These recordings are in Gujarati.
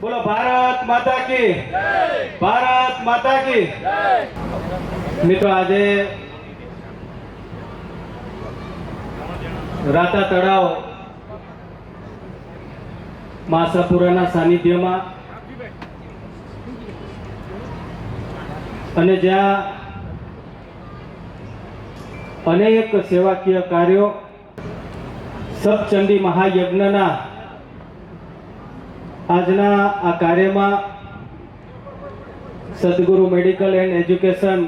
बोलो भारत माता की भारत माता की मित्रों आज राता तळाव मासापुराना सानिध्यમાં અને જ્યાં અનેક સેવાકીય કાર્યો સપ્તચંડી મહાયજ્ઞના આજના આ કાર્યમાં સદગુરુ medical and education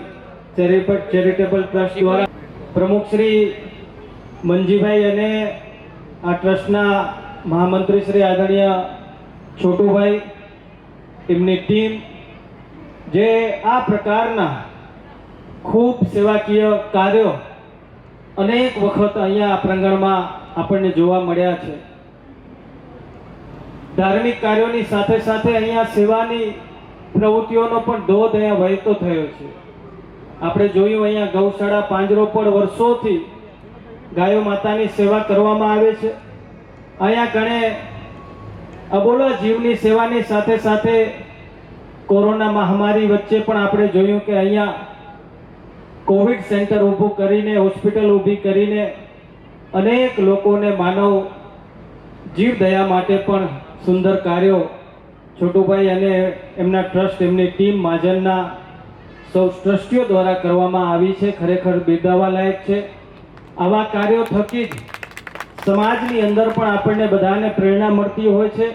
charitable trust દ્વારા પ્રમુખ શ્રી મંજીભાઈ અને આ ટ્રસ્ટના મહામંત્રી શ્રી આદરણીય છોટુભાઈ એમની ટીમ જે આ પ્રકારના ખૂબ સેવાકીય કાર્યો અનેક વખત અહીંયા આ પ્રાંગણમાં આપણને જોવા મળ્યા છે। ધાર્મિક કાર્યોની સાથે સાથે અહીંયા સેવાની પ્રવૃત્તિઓનો પણ ધોધ અહીંયા વહેતો થયો છે। આપણે જોયું અહીંયા ગૌશાળા પાંજરો પર વર્ષોથી ગાયો માતાની સેવા કરવામાં આવે છે। અહીંયા ઘણે અબોલા જીવની સેવાની સાથે સાથે કોરોના મહામારી વચ્ચે પણ આપણે જોયું કે અહીંયા કોવિડ સેન્ટર ઊભું કરીને હોસ્પિટલ ઊભી કરીને અનેક લોકોને માનવ જીવ દયા માટે પણ સુંદર કાર્યો છોટુભાઈ અને એમના ટ્રસ્ટ એમની ટીમ માજનના સૌ ટ્રસ્ટીઓ દ્વારા કરવામાં આવી છે। ખરેખર બિરદાવવા લાયક છે। આવા કાર્યો થકી જ સમાજની અંદર પણ આપણને બધાને પ્રેરણા મળતી હોય છે।